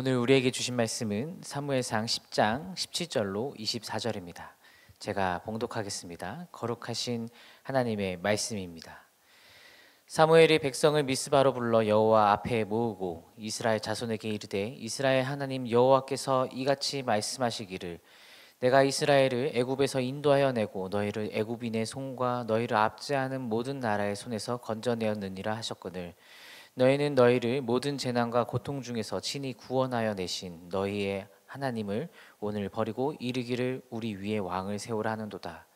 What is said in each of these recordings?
오늘 우리에게 주신 말씀은 사무엘상 10장 17절로 24절입니다. 제가 봉독하겠습니다. 거룩하신 하나님의 말씀입니다. 사무엘이 백성을 미스바로 불러 여호와 앞에 모으고 이스라엘 자손에게 이르되 이스라엘 하나님 여호와께서 이같이 말씀하시기를 내가 이스라엘을 애굽에서 인도하여 내고 너희를 애굽인의 손과 너희를 압제하는 모든 나라의 손에서 건져내었느니라 하셨거늘 너희는 너희를 모든 재난과 고통 중에서 친히 구원하여 내신 너희의 하나님을 오늘 버리고 이르기를 우리 위에 왕을 세우라 하는도다.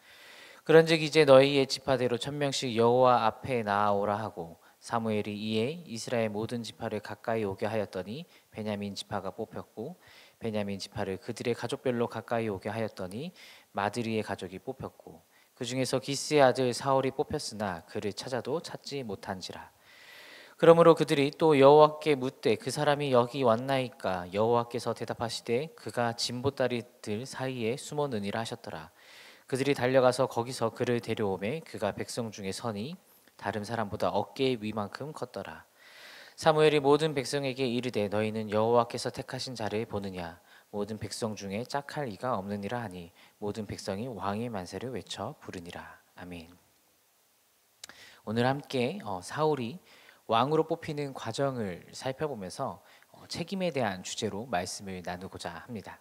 그런즉 이제 너희의 지파대로 1000명씩 여호와 앞에 나아오라 하고 사무엘이 이에 이스라엘 모든 지파를 가까이 오게 하였더니 베냐민 지파가 뽑혔고 베냐민 지파를 그들의 가족별로 가까이 오게 하였더니 마드리의 가족이 뽑혔고 그 중에서 기스의 아들 사울이 뽑혔으나 그를 찾아도 찾지 못한지라. 그러므로 그들이 또 여호와께 묻되 그 사람이 여기 왔나이까 여호와께서 대답하시되 그가 진보다리들 사이에 숨었느니라 하셨더라. 그들이 달려가서 거기서 그를 데려오매 그가 백성 중에 서니 다른 사람보다 어깨 위만큼 컸더라. 사무엘이 모든 백성에게 이르되 너희는 여호와께서 택하신 자를 보느냐 모든 백성 중에 짝할 이가 없느니라 하니 모든 백성이 왕의 만세를 외쳐 부르니라. 아멘. 오늘 함께 사울이 왕으로 뽑히는 과정을 살펴보면서 책임에 대한 주제로 말씀을 나누고자 합니다.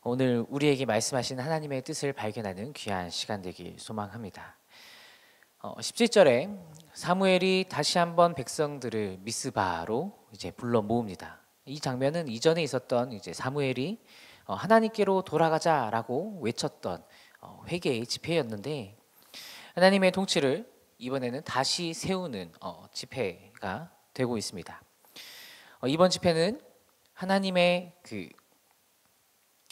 오늘 우리에게 말씀하신 하나님의 뜻을 발견하는 귀한 시간 되길 소망합니다. 17절에 사무엘이 다시 한번 백성들을 미스바로 이제 불러 모읍니다. 이 장면은 이전에 있었던 이제 사무엘이 하나님께로 돌아가자라고 외쳤던 회개의 집회였는데 하나님의 통치를 이번에는 다시 세우는 집회가 되고 있습니다. 이번 집회는 하나님의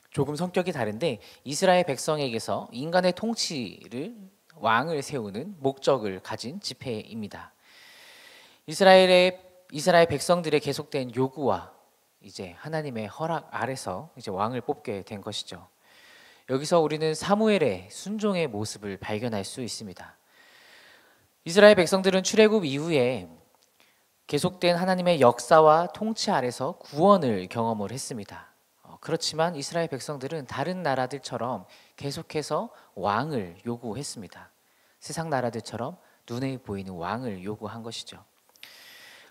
조금 성격이 다른데 이스라엘 백성에게서 인간의 통치를 왕을 세우는 목적을 가진 집회입니다. 이스라엘 백성들의 계속된 요구와 이제 하나님의 허락 아래서 이제 왕을 뽑게 된 것이죠. 여기서 우리는 사무엘의 순종의 모습을 발견할 수 있습니다. 이스라엘 백성들은 출애굽 이후에 계속된 하나님의 역사와 통치 아래서 구원을 경험을 했습니다. 그렇지만 이스라엘 백성들은 다른 나라들처럼 계속해서 왕을 요구했습니다. 세상 나라들처럼 눈에 보이는 왕을 요구한 것이죠.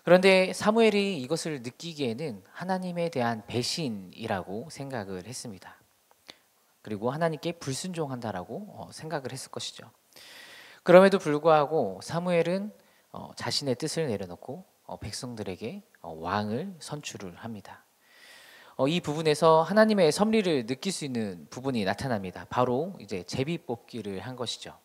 그런데 사무엘이 이것을 느끼기에는 하나님에 대한 배신이라고 생각을 했습니다. 그리고 하나님께 불순종한다라고 생각을 했을 것이죠. 그럼에도 불구하고 사무엘은 자신의 뜻을 내려놓고 백성들에게 왕을 선출을 합니다. 이 부분에서 하나님의 섭리를 느낄 수 있는 부분이 나타납니다. 바로 이제 제비 뽑기를 한 것이죠.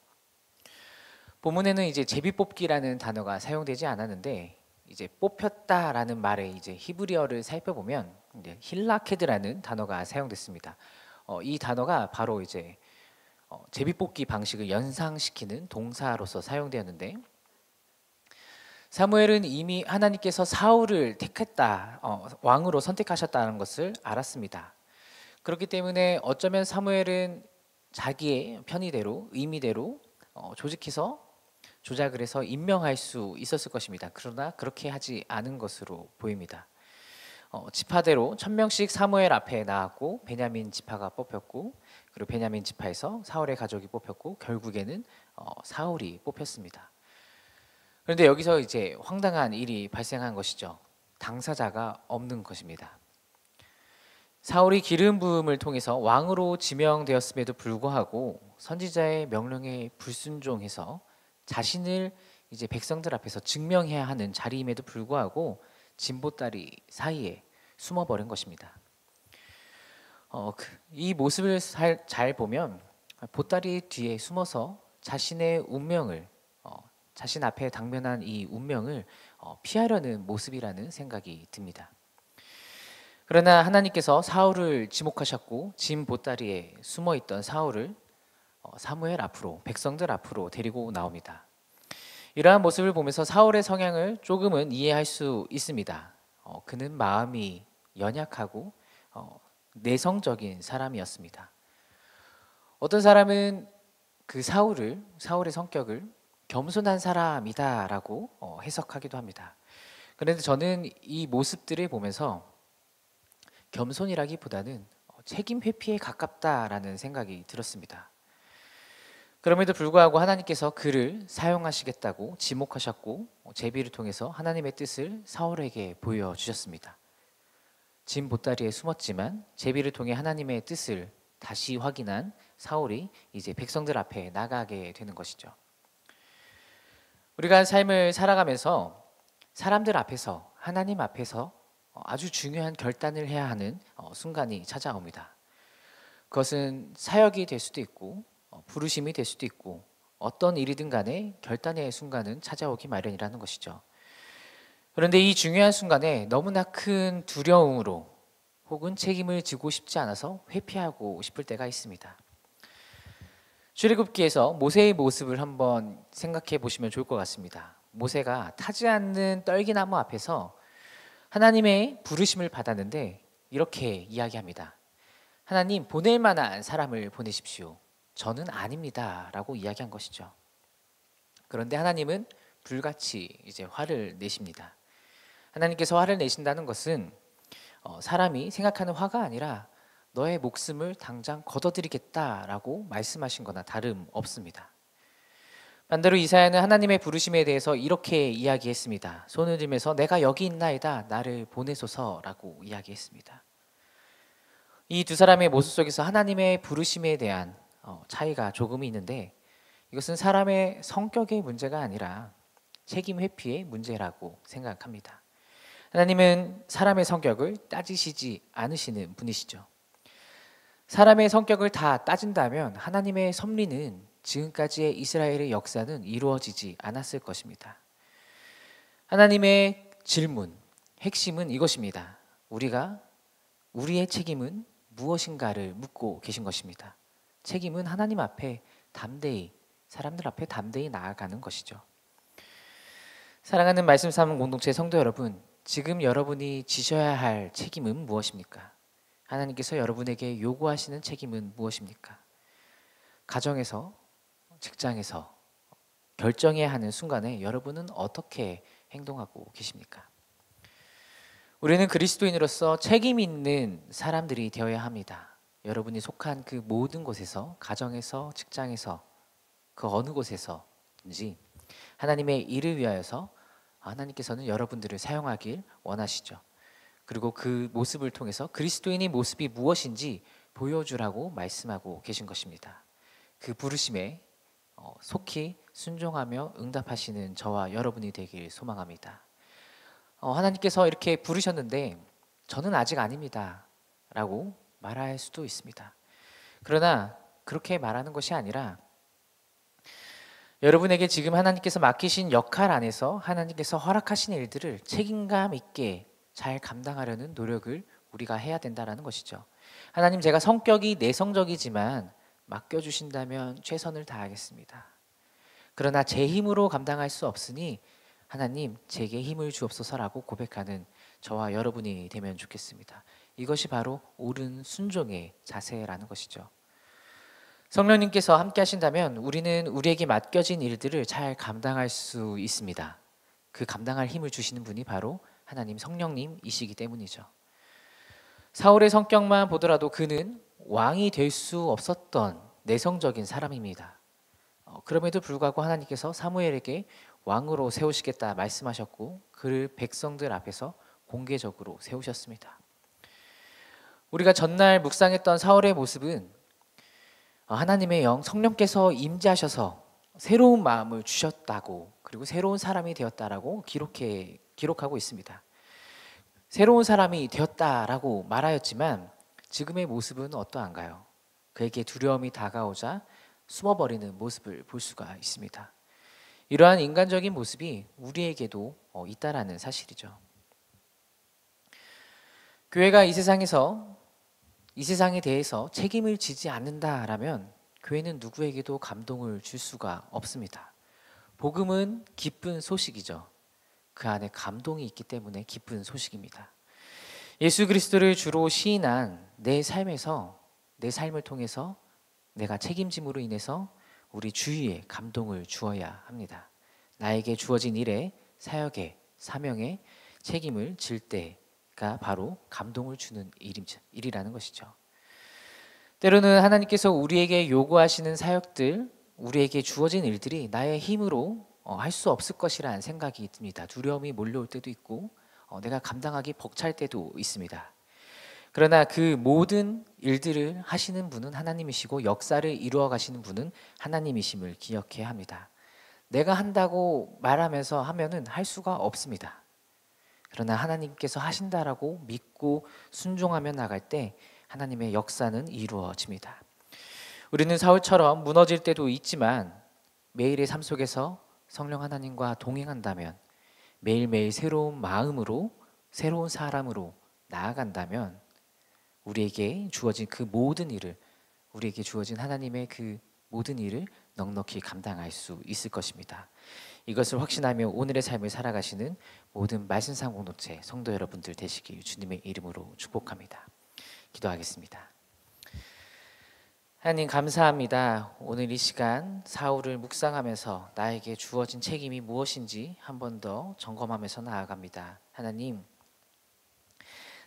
본문에는 이제 제비 뽑기라는 단어가 사용되지 않았는데 이제 뽑혔다라는 말의 이제 히브리어를 살펴보면 이제 힐라케드라는 단어가 사용됐습니다. 이 단어가 바로 이제 제비뽑기 방식을 연상시키는 동사로서 사용되었는데 사무엘은 이미 하나님께서 사울을 택했다, 왕으로 선택하셨다는 것을 알았습니다. 그렇기 때문에 어쩌면 사무엘은 자기의 편의대로 의미대로 조작을 해서 임명할 수 있었을 것입니다. 그러나 그렇게 하지 않은 것으로 보입니다. 지파대로 1000명씩 사무엘 앞에 나왔고 베냐민 지파가 뽑혔고 그리고 베냐민 지파에서 사울의 가족이 뽑혔고 결국에는 사울이 뽑혔습니다. 그런데 여기서 이제 황당한 일이 발생한 것이죠. 당사자가 없는 것입니다. 사울이 기름 부음을 통해서 왕으로 지명되었음에도 불구하고 선지자의 명령에 불순종해서 자신을 이제 백성들 앞에서 증명해야 하는 자리임에도 불구하고 진보다리 사이에 숨어버린 것입니다. 이 모습을 잘 보면 보따리 뒤에 숨어서 자신의 운명을 자신 앞에 당면한 이 운명을 피하려는 모습이라는 생각이 듭니다. 그러나 하나님께서 사울을 지목하셨고 진 보따리에 숨어있던 사울을 사무엘 앞으로 백성들 앞으로 데리고 나옵니다. 이러한 모습을 보면서 사울의 성향을 조금은 이해할 수 있습니다. 그는 마음이 연약하고 내성적인 사람이었습니다. 어떤 사람은 그 사울의 성격을 겸손한 사람이다라고 해석하기도 합니다. 그런데 저는 이 모습들을 보면서 겸손이라기보다는 책임 회피에 가깝다라는 생각이 들었습니다. 그럼에도 불구하고 하나님께서 그를 사용하시겠다고 지목하셨고 제비를 통해서 하나님의 뜻을 사울에게 보여주셨습니다. 짐 보따리에 숨었지만 제비를 통해 하나님의 뜻을 다시 확인한 사울이 이제 백성들 앞에 나가게 되는 것이죠. 우리가 삶을 살아가면서 사람들 앞에서 하나님 앞에서 아주 중요한 결단을 해야 하는 순간이 찾아옵니다. 그것은 사역이 될 수도 있고 부르심이 될 수도 있고 어떤 일이든 간에 결단의 순간은 찾아오기 마련이라는 것이죠. 그런데 이 중요한 순간에 너무나 큰 두려움으로 혹은 책임을 지고 싶지 않아서 회피하고 싶을 때가 있습니다. 출애굽기에서 모세의 모습을 한번 생각해 보시면 좋을 것 같습니다. 모세가 타지 않는 떨기나무 앞에서 하나님의 부르심을 받았는데 이렇게 이야기합니다. 하나님, 보낼 만한 사람을 보내십시오. 저는 아닙니다 라고 이야기한 것이죠. 그런데 하나님은 불같이 이제 화를 내십니다. 하나님께서 화를 내신다는 것은 사람이 생각하는 화가 아니라 너의 목숨을 당장 걷어들이겠다라고 말씀하신 거나 다름없습니다. 반대로 이사야는 하나님의 부르심에 대해서 이렇게 이야기했습니다. 손을 들면서 내가 여기 있나이다 나를 보내소서라고 이야기했습니다. 이 두 사람의 모습 속에서 하나님의 부르심에 대한 차이가 조금 있는데 이것은 사람의 성격의 문제가 아니라 책임 회피의 문제라고 생각합니다. 하나님은 사람의 성격을 따지시지 않으시는 분이시죠. 사람의 성격을 다 따진다면 하나님의 섭리는 지금까지의 이스라엘의 역사는 이루어지지 않았을 것입니다. 하나님의 질문, 핵심은 이것입니다. 우리의 책임은 무엇인가를 묻고 계신 것입니다. 책임은 하나님 앞에 담대히, 사람들 앞에 담대히 나아가는 것이죠. 사랑하는 말씀 삼은 공동체 성도 여러분, 지금 여러분이 지셔야 할 책임은 무엇입니까? 하나님께서 여러분에게 요구하시는 책임은 무엇입니까? 가정에서, 직장에서 결정해야 하는 순간에 여러분은 어떻게 행동하고 계십니까? 우리는 그리스도인으로서 책임 있는 사람들이 되어야 합니다. 여러분이 속한 그 모든 곳에서, 가정에서, 직장에서, 그 어느 곳에서든지 하나님의 일을 위하여서 하나님께서는 여러분들을 사용하길 원하시죠. 그리고 그 모습을 통해서 그리스도인의 모습이 무엇인지 보여주라고 말씀하고 계신 것입니다. 그 부르심에 속히 순종하며 응답하시는 저와 여러분이 되길 소망합니다. 하나님께서 이렇게 부르셨는데 저는 아직 아닙니다 라고 말할 수도 있습니다. 그러나 그렇게 말하는 것이 아니라 여러분에게 지금 하나님께서 맡기신 역할 안에서 하나님께서 허락하신 일들을 책임감 있게 잘 감당하려는 노력을 우리가 해야 된다는 것이죠. 하나님, 제가 성격이 내성적이지만 맡겨주신다면 최선을 다하겠습니다. 그러나 제 힘으로 감당할 수 없으니 하나님 제게 힘을 주옵소서라고 고백하는 저와 여러분이 되면 좋겠습니다. 이것이 바로 옳은 순종의 자세라는 것이죠. 성령님께서 함께 하신다면 우리는 우리에게 맡겨진 일들을 잘 감당할 수 있습니다. 그 감당할 힘을 주시는 분이 바로 하나님 성령님이시기 때문이죠. 사울의 성격만 보더라도 그는 왕이 될 수 없었던 내성적인 사람입니다. 그럼에도 불구하고 하나님께서 사무엘에게 왕으로 세우시겠다 말씀하셨고 그를 백성들 앞에서 공개적으로 세우셨습니다. 우리가 전날 묵상했던 사울의 모습은 하나님의 영 성령께서 임재하셔서 새로운 마음을 주셨다고, 그리고 새로운 사람이 되었다라고 기록하고 있습니다. 새로운 사람이 되었다라고 말하였지만 지금의 모습은 어떠한가요? 그에게 두려움이 다가오자 숨어버리는 모습을 볼 수가 있습니다. 이러한 인간적인 모습이 우리에게도 있다라는 사실이죠. 교회가 이 세상에 대해서 책임을 지지 않는다라면 교회는 누구에게도 감동을 줄 수가 없습니다. 복음은 기쁜 소식이죠. 그 안에 감동이 있기 때문에 기쁜 소식입니다. 예수 그리스도를 주로 시인한 내 삶에서, 내 삶을 통해서 내가 책임짐으로 인해서 우리 주위에 감동을 주어야 합니다. 나에게 주어진 일에, 사역에, 사명에 책임을 질 때가 바로 감동을 주는 일이라는 것이죠. 때로는 하나님께서 우리에게 요구하시는 사역들, 우리에게 주어진 일들이 나의 힘으로 할 수 없을 것이라는 생각이 듭니다. 두려움이 몰려올 때도 있고 내가 감당하기 벅찰 때도 있습니다. 그러나 그 모든 일들을 하시는 분은 하나님이시고 역사를 이루어 가시는 분은 하나님이심을 기억해야 합니다. 내가 한다고 말하면서 하면은 할 수가 없습니다. 그러나 하나님께서 하신다라고 믿고 순종하며 나갈 때 하나님의 역사는 이루어집니다. 우리는 사울처럼 무너질 때도 있지만 매일의 삶 속에서 성령 하나님과 동행한다면, 매일매일 새로운 마음으로 새로운 사람으로 나아간다면 우리에게 주어진 그 모든 일을, 우리에게 주어진 하나님의 그 모든 일을 넉넉히 감당할 수 있을 것입니다. 이것을 확신하며 오늘의 삶을 살아가시는 모든 말씀상 공동체 성도 여러분들 되시길 주님의 이름으로 축복합니다. 기도하겠습니다. 하나님 감사합니다. 오늘 이 시간 사울을 묵상하면서 나에게 주어진 책임이 무엇인지 한 번 더 점검하면서 나아갑니다. 하나님,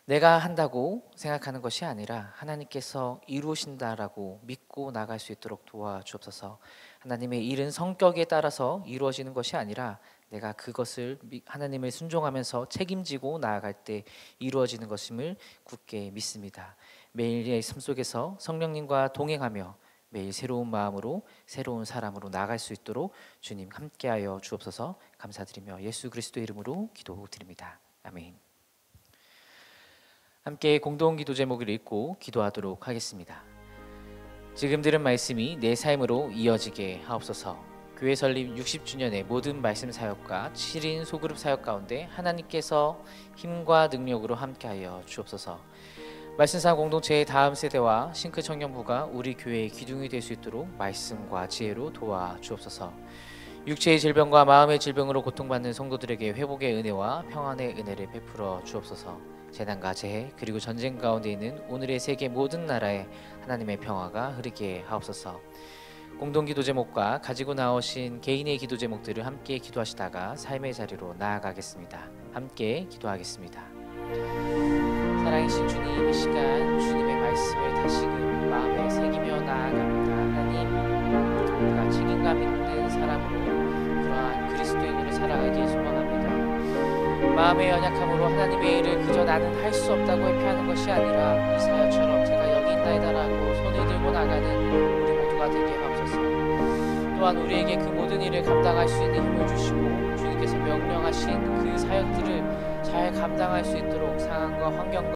내가 한다고 생각하는 것이 아니라 하나님께서 이루신다라고 믿고 나갈 수 있도록 도와주옵소서. 하나님의 일은 성격에 따라서 이루어지는 것이 아니라 내가 그것을 하나님을 순종하면서 책임지고 나아갈 때 이루어지는 것임을 굳게 믿습니다. 매일의 삶 속에서 성령님과 동행하며 매일 새로운 마음으로 새로운 사람으로 나아갈 수 있도록 주님 함께하여 주옵소서. 감사드리며 예수 그리스도의 이름으로 기도드립니다. 아멘. 함께 공동기도 제목을 읽고 기도하도록 하겠습니다. 지금 들은 말씀이 내 삶으로 이어지게 하옵소서. 교회 설립 60주년의 모든 말씀 사역과 7인 소그룹 사역 가운데 하나님께서 힘과 능력으로 함께하여 주옵소서. 말씀상 공동체의 다음 세대와 싱크 청년부가 우리 교회의 기둥이 될 수 있도록 말씀과 지혜로 도와주옵소서. 육체의 질병과 마음의 질병으로 고통받는 성도들에게 회복의 은혜와 평안의 은혜를 베풀어 주옵소서. 재난과 재해 그리고 전쟁 가운데 있는 오늘의 세계 모든 나라에 하나님의 평화가 흐르게 하옵소서. 공동기도 제목과 가지고 나오신 개인의 기도 제목들을 함께 기도하시다가 삶의 자리로 나아가겠습니다. 함께 기도하겠습니다. 사랑이신 주님, 이 시간 주님의 말씀을 다시금 마음에 새기며 나아갑니다. 하나님, 우리가 책임감 있는 사람으로 그러한 그리스도인으로 살아가길 소망합니다. 마음의 연약함으로 하나님의 일을 그저 나는 할 수 없다고 회피하는 것이 아니라 이 사역처럼 제가 여기 있나이다라고 손을 들고 나가는 우리 모두가 되게 하옵소서. 또한 우리에게 그 모든 일을 감당할 수 있는 힘을 주시고 주님께서 명령하신 그 사역들을 잘 감당할 수 있도록 상황과 환경과